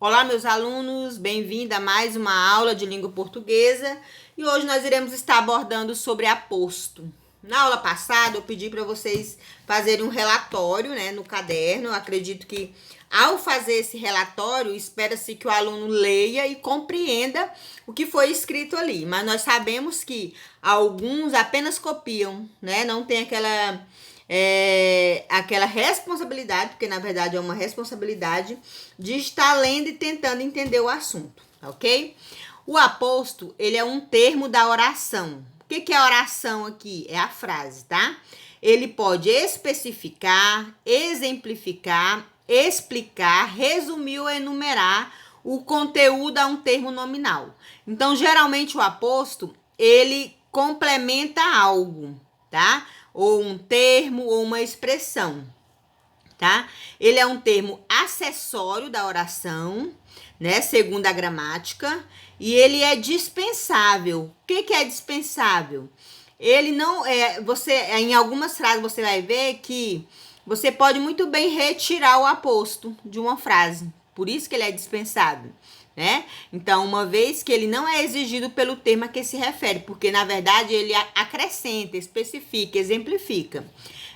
Olá, meus alunos, bem-vindo a mais uma aula de língua portuguesa e hoje nós iremos estar abordando sobre aposto. Na aula passada eu pedi para vocês fazerem um relatório, no caderno. Eu acredito que ao fazer esse relatório, espera-se que o aluno leia e compreenda o que foi escrito ali, mas nós sabemos que alguns apenas copiam, não tem aquela responsabilidade, porque na verdade é uma responsabilidade de estar lendo e tentando entender o assunto, ok? O aposto, ele é um termo da oração. O que é oração aqui? É a frase, tá? Ele pode especificar, exemplificar, explicar, resumir ou enumerar o conteúdo a um termo nominal. Então, geralmente o aposto, ele complementa algo, tá? Ou um termo ou uma expressão, tá? Ele é um termo acessório da oração, segundo a gramática, e ele é dispensável. O que é dispensável? Ele não é, em algumas frases você vai ver que você pode muito bem retirar o aposto de uma frase, por isso que ele é dispensável. Então, uma vez que ele não é exigido pelo termo a que se refere, porque na verdade ele acrescenta, especifica, exemplifica.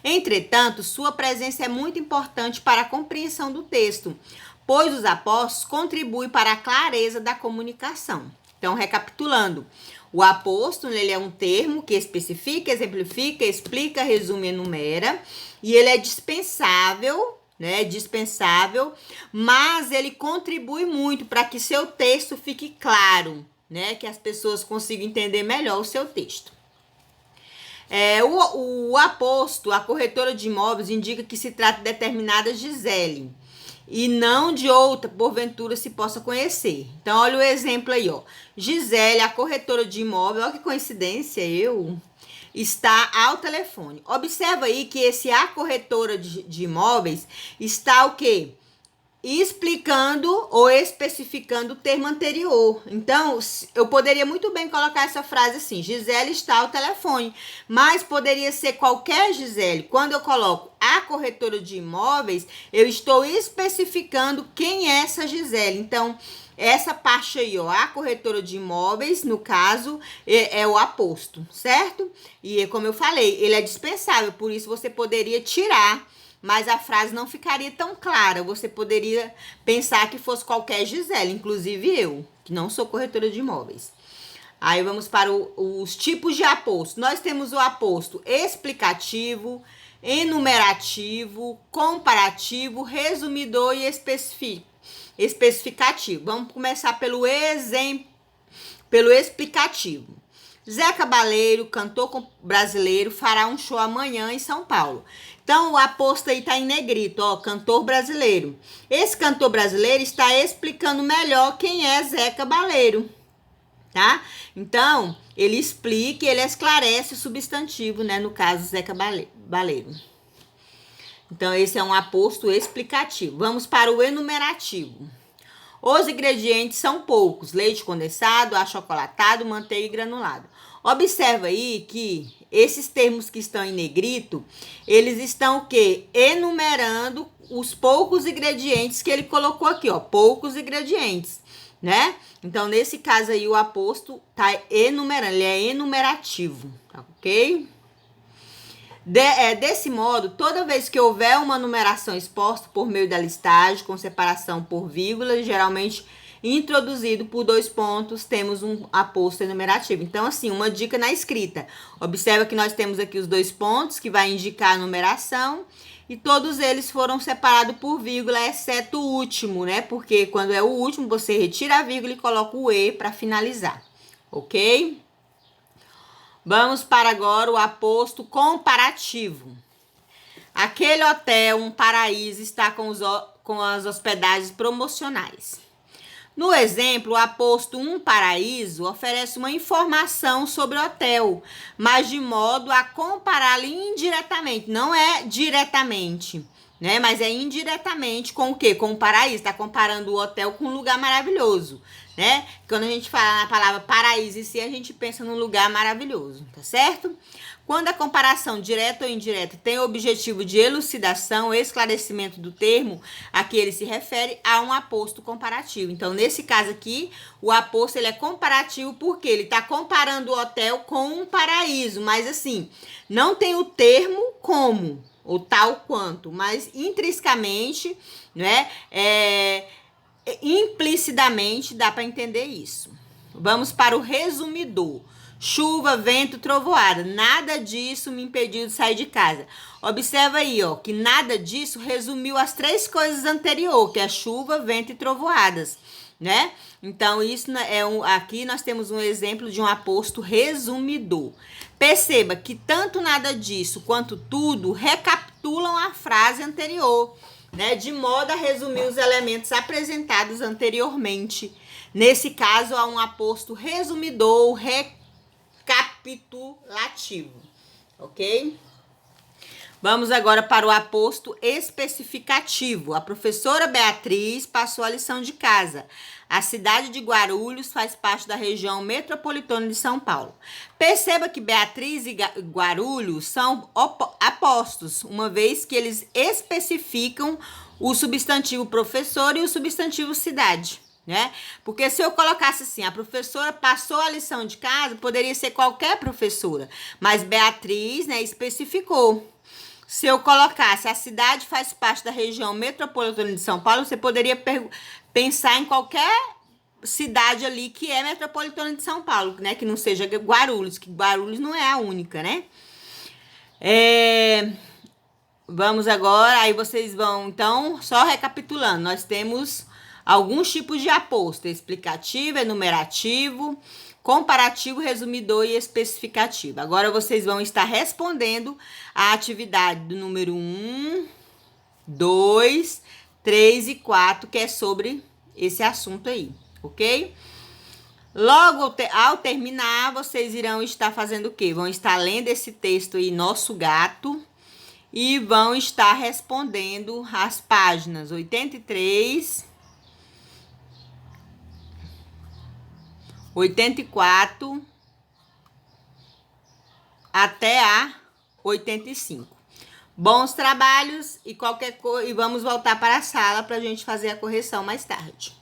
Entretanto, sua presença é muito importante para a compreensão do texto, pois os apostos contribuem para a clareza da comunicação. Então, recapitulando, o aposto, ele é um termo que especifica, exemplifica, explica, resume, enumera, e ele é dispensável, dispensável, mas ele contribui muito para que seu texto fique claro, que as pessoas consigam entender melhor o seu texto. O aposto, a corretora de imóveis, indica que se trata de determinada Gisele e não de outra, porventura, se possa conhecer. Então, olha o exemplo aí, ó. Gisele, a corretora de imóveis, olha que coincidência, está ao telefone. Observa aí que a corretora de imóveis está o quê? Explicando ou especificando o termo anterior. Então, eu poderia muito bem colocar essa frase assim: Gisele está ao telefone, mas poderia ser qualquer Gisele. Quando eu coloco a corretora de imóveis, eu estou especificando quem é essa Gisele. Então, essa parte aí, ó, a corretora de imóveis, no caso, é o aposto, certo? E como eu falei, ele é dispensável, por isso você poderia tirar, mas a frase não ficaria tão clara. Você poderia pensar que fosse qualquer Gisele, inclusive eu, que não sou corretora de imóveis. Aí vamos para os tipos de aposto. Nós temos o aposto explicativo, enumerativo, comparativo, resumidor e especificativo. Vamos começar pelo explicativo. Zé Cabaleiro, cantor brasileiro, fará um show amanhã em São Paulo. Então, o aposto aí tá em negrito, ó, cantor brasileiro. Esse cantor brasileiro está explicando melhor quem é Zé Cabaleiro, tá? Então, ele explica e ele esclarece o substantivo, no caso, Zé Cabaleiro. Então, esse é um aposto explicativo. Vamos para o enumerativo. Os ingredientes são poucos: leite condensado, achocolatado, manteiga e granulado. Observa aí que esses termos que estão em negrito, eles estão o quê? Enumerando os poucos ingredientes que ele colocou aqui, ó, poucos ingredientes, Então, nesse caso aí, o aposto tá enumerando, ele é enumerativo, tá ok? Desse modo, toda vez que houver uma numeração exposta por meio da listagem, com separação por vírgula, geralmente introduzido por 2 pontos, temos um aposto enumerativo. Então, assim, uma dica na escrita. Observa que nós temos aqui os 2 pontos, que vai indicar a numeração, e todos eles foram separados por vírgula, exceto o último, Porque quando é o último, você retira a vírgula e coloca o E para finalizar, ok? Vamos para agora o aposto comparativo. Aquele hotel, um paraíso, está com as hospedagens promocionais. No exemplo, o aposto um paraíso oferece uma informação sobre o hotel, mas de modo a compará-lo indiretamente. Não é diretamente, mas é indiretamente com o quê? Com o paraíso. Está comparando o hotel com um lugar maravilhoso, Quando a gente fala na palavra paraíso em si, a gente pensa num lugar maravilhoso, tá certo? Quando a comparação direta ou indireta tem o objetivo de elucidação, esclarecimento do termo a que ele se refere, há um aposto comparativo. Então, nesse caso aqui, o aposto ele é comparativo porque ele está comparando o hotel com um paraíso, mas assim, não tem o termo como, ou tal quanto, mas intrinsecamente, né, implicitamente dá para entender isso. Vamos para o resumidor. Chuva, vento, trovoada. Nada disso me impediu de sair de casa. Observa aí, ó, que nada disso resumiu as 3 coisas anteriores, que é chuva, vento e trovoadas, né? Então, isso aqui nós temos um exemplo de um aposto resumidor. Perceba que tanto nada disso quanto tudo recapitulam a frase anterior, né? De modo a resumir os elementos apresentados anteriormente. Nesse caso, há um aposto resumidor, recapitulativo, ok? Vamos agora para o aposto especificativo. A professora Beatriz passou a lição de casa. A cidade de Guarulhos faz parte da região metropolitana de São Paulo. Perceba que Beatriz e Guarulhos são apostos, uma vez que eles especificam o substantivo professor e o substantivo cidade. Né? Porque se eu colocasse assim, a professora passou a lição de casa, poderia ser qualquer professora, mas Beatriz, né, especificou. Se eu colocasse a cidade faz parte da região metropolitana de São Paulo, você poderia pensar em qualquer cidade ali que é metropolitana de São Paulo, né, que não seja Guarulhos, que Guarulhos não é a única, né? Vamos agora, aí vocês vão, então, só recapitulando, nós temos alguns tipos de aposto: explicativo, enumerativo, comparativo, resumidor e especificativo. Agora vocês vão estar respondendo a atividade do número 1, 2, 3 e 4, que é sobre esse assunto aí, ok? Logo ao terminar, vocês irão estar fazendo o quê? Vão estar lendo esse texto aí, Nosso Gato, e vão estar respondendo as páginas 83, 84 até a 85. Bons trabalhos e qualquer coisa, e vamos voltar para a sala para a gente fazer a correção mais tarde.